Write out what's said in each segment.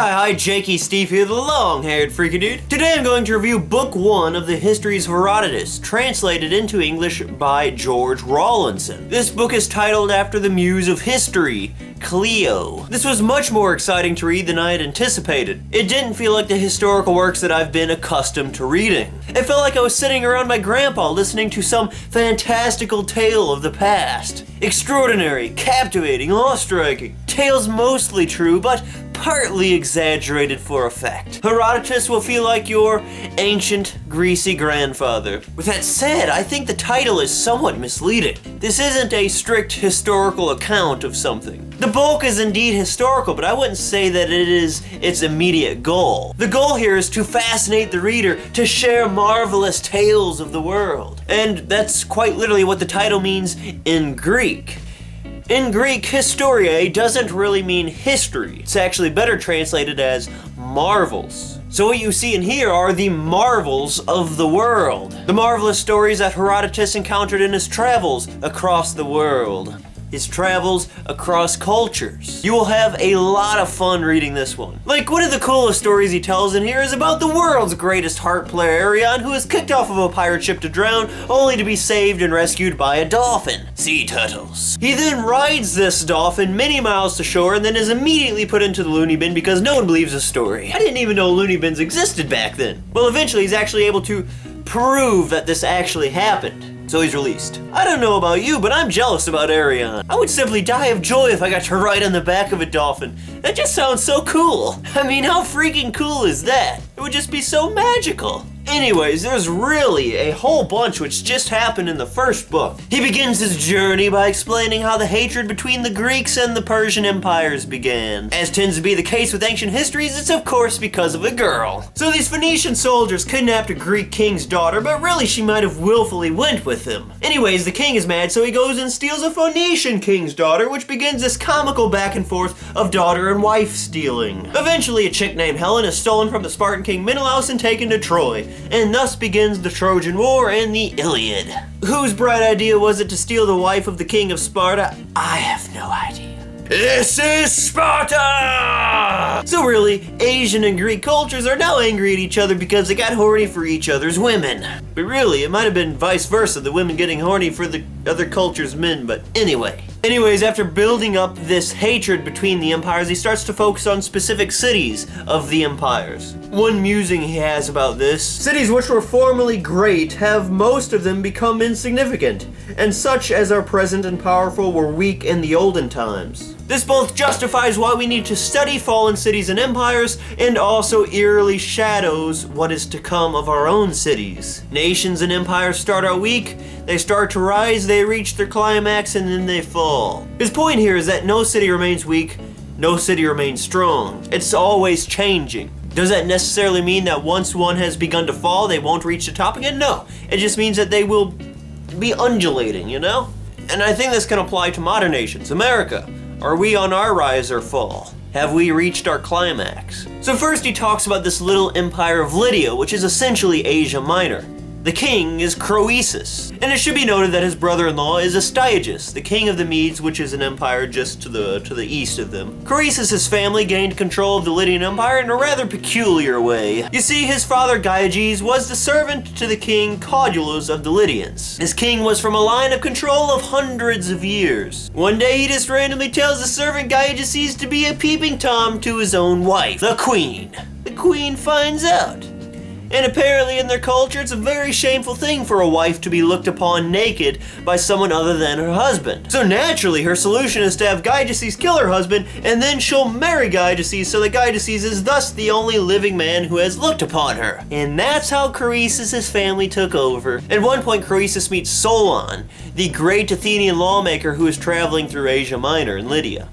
Hi, Jakey Stief here, the long-haired freaky dude. Today I'm going to review Book 1 of the Histories of Herodotus, translated into English by George Rawlinson. This book is titled after the muse of history, Clio. This was much more exciting to read than I had anticipated. It didn't feel like the historical works that I've been accustomed to reading. It felt like I was sitting around my grandpa listening to some fantastical tale of the past. Extraordinary, captivating, awe-striking. Tales mostly true, but partly exaggerated for effect. Herodotus will feel like your ancient, greasy grandfather. With that said, I think the title is somewhat misleading. This isn't a strict historical account of something. The bulk is indeed historical, but I wouldn't say that it is its immediate goal. The goal here is to fascinate the reader, to share marvelous tales of the world. And that's quite literally what the title means in Greek. In Greek, historiae doesn't really mean history. It's actually better translated as marvels. So what you see in here are the marvels of the world. The marvelous stories that Herodotus encountered in his travels across the world. His travels across cultures. You will have a lot of fun reading this one. Like, one of the coolest stories he tells in here is about the world's greatest harp player, Arion, who is kicked off of a pirate ship to drown, only to be saved and rescued by a dolphin. Sea turtles. He then rides this dolphin many miles to shore and then is immediately put into the loony bin because no one believes his story. I didn't even know loony bins existed back then. Well, eventually he's actually able to prove that this actually happened. So he's released. I don't know about you, but I'm jealous about Arion. I would simply die of joy if I got to ride on the back of a dolphin. That just sounds so cool. I mean, how freaking cool is that? It would just be so magical. Anyways, there's really a whole bunch which just happened in the first book. He begins his journey by explaining how the hatred between the Greeks and the Persian empires began. As tends to be the case with ancient histories, it's of course because of a girl. So these Phoenician soldiers kidnapped a Greek king's daughter, but really she might have willfully went with him. Anyways, the king is mad, so he goes and steals a Phoenician king's daughter, which begins this comical back and forth of daughter and wife stealing. Eventually, a chick named Helen is stolen from the Spartan king Menelaus and taken to Troy. And thus begins the Trojan War and the Iliad. Whose bright idea was it to steal the wife of the king of Sparta? I have no idea. This is Sparta! So really, Asian and Greek cultures are now angry at each other because they got horny for each other's women. But really, it might have been vice versa, the women getting horny for the other culture's men, but anyway. Anyways, after building up this hatred between the empires, he starts to focus on specific cities of the empires. One musing he has about this: cities which were formerly great have most of them become insignificant, and such as are present and powerful were weak in the olden times. This both justifies why we need to study fallen cities and empires, and also eerily shadows what is to come of our own cities. Nations and empires start out weak, they start to rise, they reach their climax, and then they fall. His point here is that no city remains weak, no city remains strong. It's always changing. Does that necessarily mean that once one has begun to fall, they won't reach the top again? No. It just means that they will be undulating, you know? And I think this can apply to modern nations. America. Are we on our rise or fall? Have we reached our climax? So first he talks about this little empire of Lydia, which is essentially Asia Minor. The king is Croesus, and it should be noted that his brother-in-law is Astyages, the king of the Medes, which is an empire just to the east of them. Croesus' family gained control of the Lydian Empire in a rather peculiar way. You see, his father Gyges was the servant to the king Codulus of the Lydians. This king was from a line of control of hundreds of years. One day he just randomly tells the servant Gyges to be a peeping Tom to his own wife, the queen. The queen finds out. And apparently in their culture, it's a very shameful thing for a wife to be looked upon naked by someone other than her husband. So naturally, her solution is to have Gyges kill her husband, and then she'll marry Gyges, so that Gyges is thus the only living man who has looked upon her. And that's how Croesus' family took over. At one point, Croesus meets Solon, the great Athenian lawmaker who is traveling through Asia Minor and Lydia.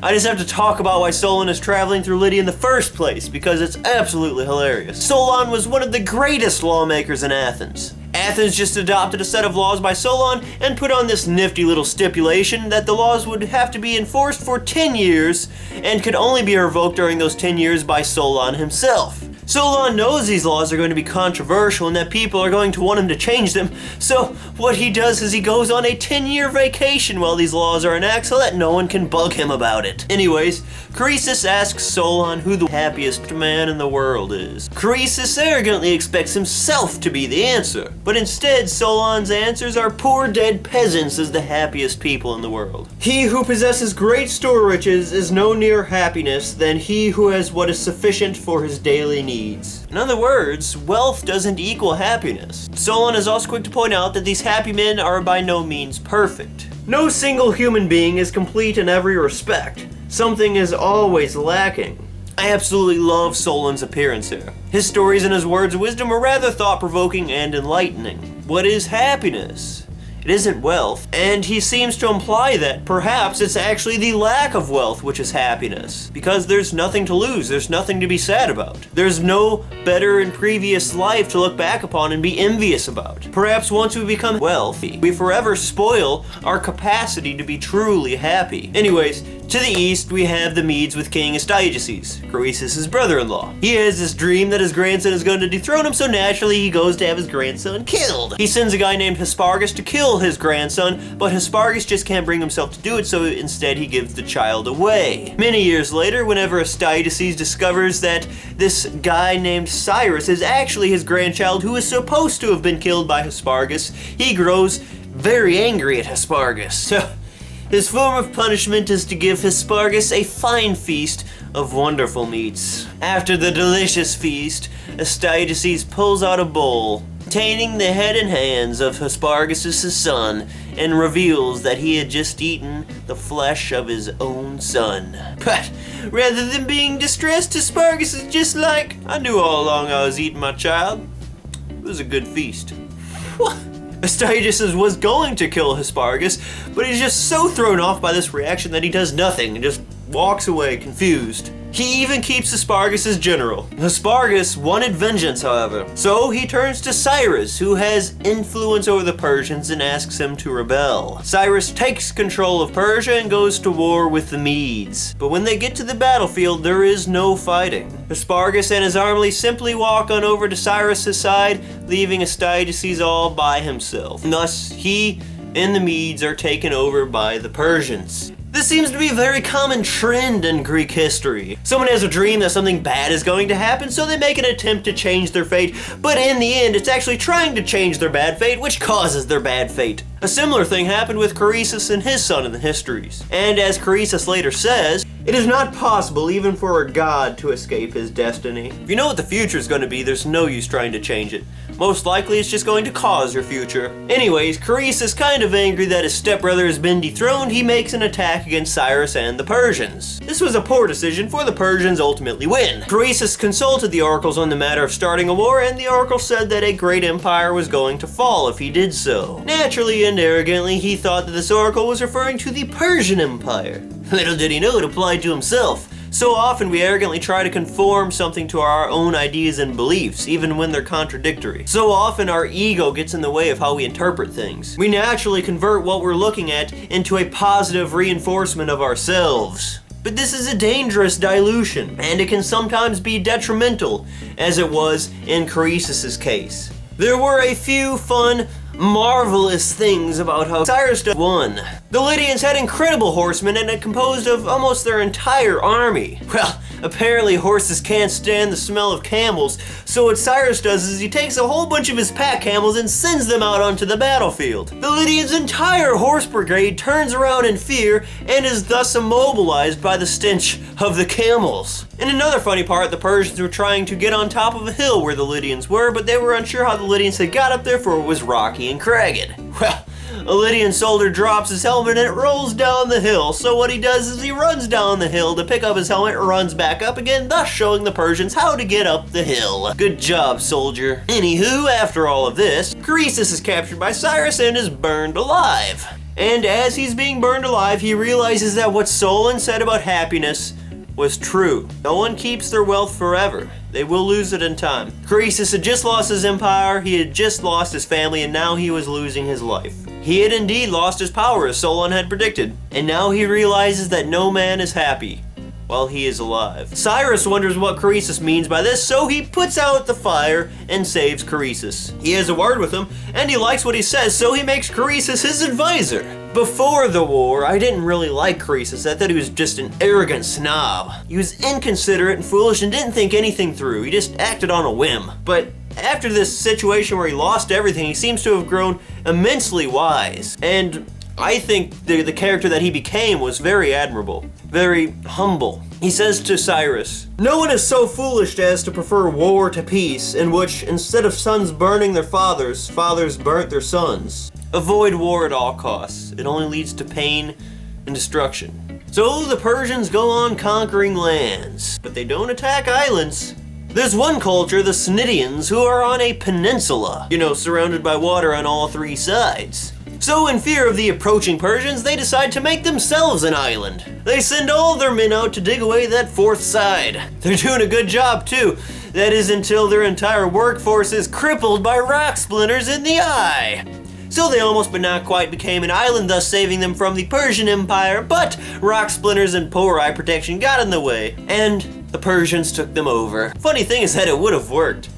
I just have to talk about why Solon is traveling through Lydia in the first place, because it's absolutely hilarious. Solon was one of the greatest lawmakers in Athens. Athens just adopted a set of laws by Solon and put on this nifty little stipulation that the laws would have to be enforced for 10 years and could only be revoked during those 10 years by Solon himself. Solon knows these laws are going to be controversial and that people are going to want him to change them, so what he does is he goes on a 10-year vacation while these laws are enacted so that no one can bug him about it. Anyways, Croesus asks Solon who the happiest man in the world is. Croesus arrogantly expects himself to be the answer, but instead Solon's answers are poor dead peasants as the happiest people in the world. He who possesses great store riches is no nearer happiness than he who has what is sufficient for his daily needs. In other words, wealth doesn't equal happiness. Solon is also quick to point out that these happy men are by no means perfect. No single human being is complete in every respect. Something is always lacking. I absolutely love Solon's appearance here. His stories and his words of wisdom are rather thought-provoking and enlightening. What is happiness? It isn't wealth, and he seems to imply that perhaps it's actually the lack of wealth which is happiness, because there's nothing to lose, there's nothing to be sad about. There's no better in previous life to look back upon and be envious about. Perhaps once we become wealthy, we forever spoil our capacity to be truly happy. Anyways, to the east, we have the Medes with King Astyages, Croesus' brother-in-law. He has this dream that his grandson is going to dethrone him, so naturally he goes to have his grandson killed. He sends a guy named Hespargus to kill his grandson, but Hespargus just can't bring himself to do it, so instead he gives the child away. Many years later, whenever Astyages discovers that this guy named Cyrus is actually his grandchild who is supposed to have been killed by Hespargus, he grows very angry at Hespargus. So, his form of punishment is to give Hespargus a fine feast of wonderful meats. After the delicious feast, Astyages pulls out a bowl containing the head and hands of Hespargus' son and reveals that he had just eaten the flesh of his own son. But rather than being distressed, Hespargus is just like, I knew all along I was eating my child. It was a good feast. What? Astyages was going to kill Hespargus, but he's just so thrown off by this reaction that he does nothing and just walks away confused. He even keeps Hespargus as general. Hespargus wanted vengeance, however, so he turns to Cyrus, who has influence over the Persians, and asks him to rebel. Cyrus takes control of Persia and goes to war with the Medes. But when they get to the battlefield, there is no fighting. Hespargus and his army simply walk on over to Cyrus' side, leaving Astyages all by himself. And thus, he and the Medes are taken over by the Persians. This seems to be a very common trend in Greek history. Someone has a dream that something bad is going to happen, so they make an attempt to change their fate, but in the end, it's actually trying to change their bad fate, which causes their bad fate. A similar thing happened with Croesus and his son in the histories. And as Croesus later says, it is not possible even for a god to escape his destiny. If you know what the future is going to be, there's no use trying to change it. Most likely it's just going to cause your future. Anyways, Croesus, kind of angry that his stepbrother has been dethroned, he makes an attack against Cyrus and the Persians. This was a poor decision, for the Persians ultimately win. Croesus consulted the oracles on the matter of starting a war, and the oracle said that a great empire was going to fall if he did so. Naturally and arrogantly, he thought that this oracle was referring to the Persian Empire. Little did he know it applied to himself. So often we arrogantly try to conform something to our own ideas and beliefs, even when they're contradictory. So often our ego gets in the way of how we interpret things. We naturally convert what we're looking at into a positive reinforcement of ourselves. But this is a dangerous dilution, and it can sometimes be detrimental, as it was in Croesus' case. There were a few fun, marvelous things about how Cyrus won. The Lydians had incredible horsemen and it composed of almost their entire army. Well, apparently horses can't stand the smell of camels, so what Cyrus does is he takes a whole bunch of his pack camels and sends them out onto the battlefield. The Lydians' entire horse brigade turns around in fear and is thus immobilized by the stench of the camels. In another funny part, the Persians were trying to get on top of a hill where the Lydians were, but they were unsure how the Lydians had got up there, for it was rocky and cragged. Well, a Lydian soldier drops his helmet and it rolls down the hill, so what he does is he runs down the hill to pick up his helmet, runs back up again, thus showing the Persians how to get up the hill. Good job, soldier. Anywho, after all of this, Croesus is captured by Cyrus and is burned alive. And as he's being burned alive, he realizes that what Solon said about happiness was true. No one keeps their wealth forever. They will lose it in time. Croesus had just lost his empire, he had just lost his family, and now he was losing his life. He had indeed lost his power, as Solon had predicted, and now he realizes that no man is happy while he is alive. Cyrus wonders what Croesus means by this, so he puts out the fire and saves Croesus. He has a word with him, and he likes what he says, so he makes Croesus his advisor. Before the war, I didn't really like Croesus. I thought he was just an arrogant snob. He was inconsiderate and foolish and didn't think anything through. He just acted on a whim. But after this situation where he lost everything, he seems to have grown immensely wise. And I think the character that he became was very admirable, very humble. He says to Cyrus, "No one is so foolish as to prefer war to peace, in which, instead of sons burning their fathers, fathers burnt their sons. Avoid war at all costs. It only leads to pain and destruction." So the Persians go on conquering lands, but they don't attack islands. There's one culture, the Cnidians, who are on a peninsula, surrounded by water on all three sides. So in fear of the approaching Persians, they decide to make themselves an island. They send all their men out to dig away that fourth side. They're doing a good job too. That is until their entire workforce is crippled by rock splinters in the eye. So they almost but not quite became an island, thus saving them from the Persian Empire, but rock splinters and poor eye protection got in the way, and the Persians took them over. Funny thing is that it would have worked.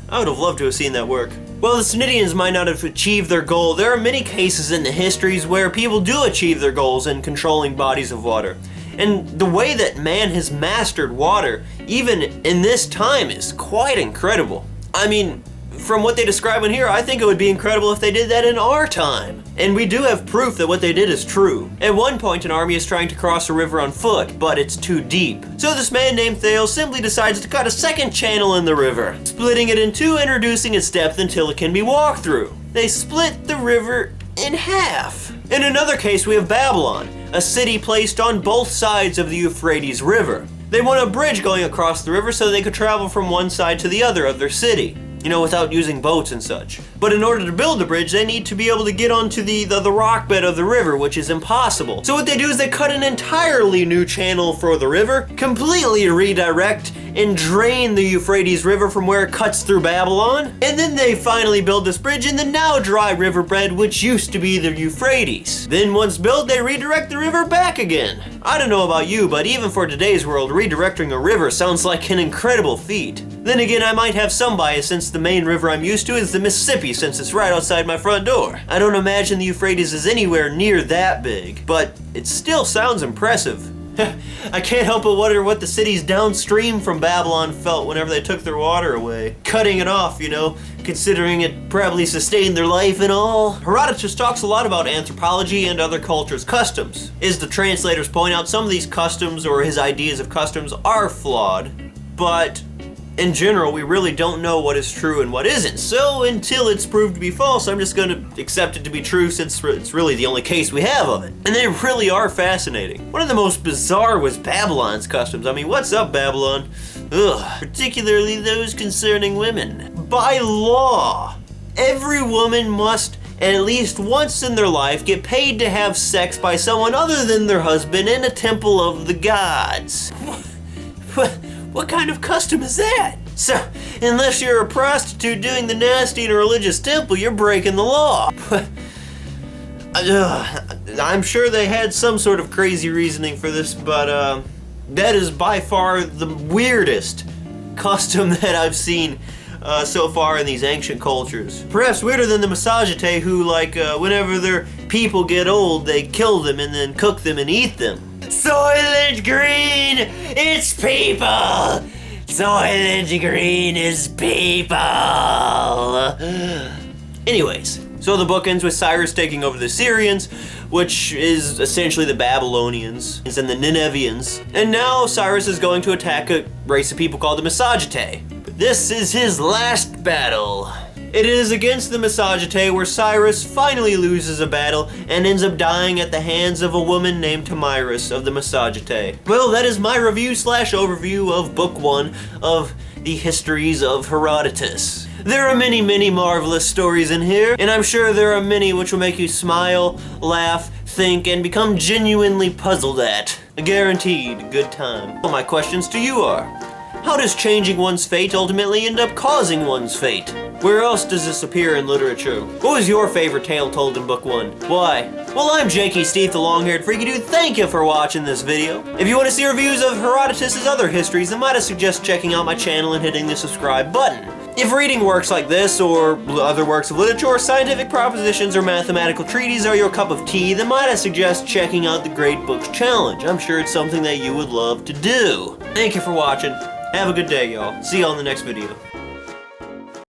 I would have loved to have seen that work. Well, the Cnidians might not have achieved their goal. There are many cases in the histories where people do achieve their goals in controlling bodies of water. And the way that man has mastered water, even in this time, is quite incredible. I mean, from what they describe in here, I think it would be incredible if they did that in our time. And we do have proof that what they did is true. At one point, an army is trying to cross a river on foot, but it's too deep. So this man named Thales simply decides to cut a second channel in the river, splitting it in two and reducing its depth until it can be walked through. They split the river in half. In another case, we have Babylon, a city placed on both sides of the Euphrates River. They want a bridge going across the river so they could travel from one side to the other of their city, without using boats and such. But in order to build the bridge, they need to be able to get onto the rock bed of the river, which is impossible. So what they do is they cut an entirely new channel for the river, completely redirect and drain the Euphrates River from where it cuts through Babylon, and then they finally build this bridge in the now dry riverbed, which used to be the Euphrates. Then once built, they redirect the river back again. I don't know about you, but even for today's world, redirecting a river sounds like an incredible feat. Then again, I might have some bias since the main river I'm used to is the Mississippi, since it's right outside my front door. I don't imagine the Euphrates is anywhere near that big, but it still sounds impressive. I can't help but wonder what the cities downstream from Babylon felt whenever they took their water away. Cutting it off, considering it probably sustained their life and all. Herodotus talks a lot about anthropology and other cultures' customs. As the translators point out, some of these customs or his ideas of customs are flawed, but in general, we really don't know what is true and what isn't. So until it's proved to be false, I'm just gonna accept it to be true since it's really the only case we have of it. And they really are fascinating. One of the most bizarre was Babylon's customs. I mean, what's up, Babylon? Ugh, particularly those concerning women. By law, every woman must at least once in their life get paid to have sex by someone other than their husband in a temple of the gods. What kind of custom is that? So, unless you're a prostitute doing the nasty in a religious temple, you're breaking the law. I'm sure they had some sort of crazy reasoning for this, but that is by far the weirdest custom that I've seen so far in these ancient cultures. Perhaps weirder than the Massagetæ, who, whenever their people get old, they kill them and then cook them and eat them. Soylent Green, it's people! Soylent Green is people! Anyways, so the book ends with Cyrus taking over the Syrians, which is essentially the Babylonians, and the Ninevians. And now Cyrus is going to attack a race of people called the Massagetæ. But this is his last battle. It is against the Massagetæ where Cyrus finally loses a battle and ends up dying at the hands of a woman named Tomyris of the Massagetæ. Well, that is my review/overview of Book 1 of the Histories of Herodotus. There are many, many marvelous stories in here, and I'm sure there are many which will make you smile, laugh, think, and become genuinely puzzled at. A guaranteed good time. Well, my questions to you are, How does changing one's fate ultimately end up causing one's fate? Where else does this appear in literature? What was your favorite tale told in book 1? Why? Well, I'm Jakey Stief, the long-haired freaky dude. Thank you for watching this video. If you want to see reviews of Herodotus' other histories, then might I suggest checking out my channel and hitting the subscribe button. If reading works like this, or other works of literature, scientific propositions, or mathematical treatises are your cup of tea, then might I suggest checking out the Great Books Challenge. I'm sure it's something that you would love to do. Thank you for watching. Have a good day, y'all. See you on the next video.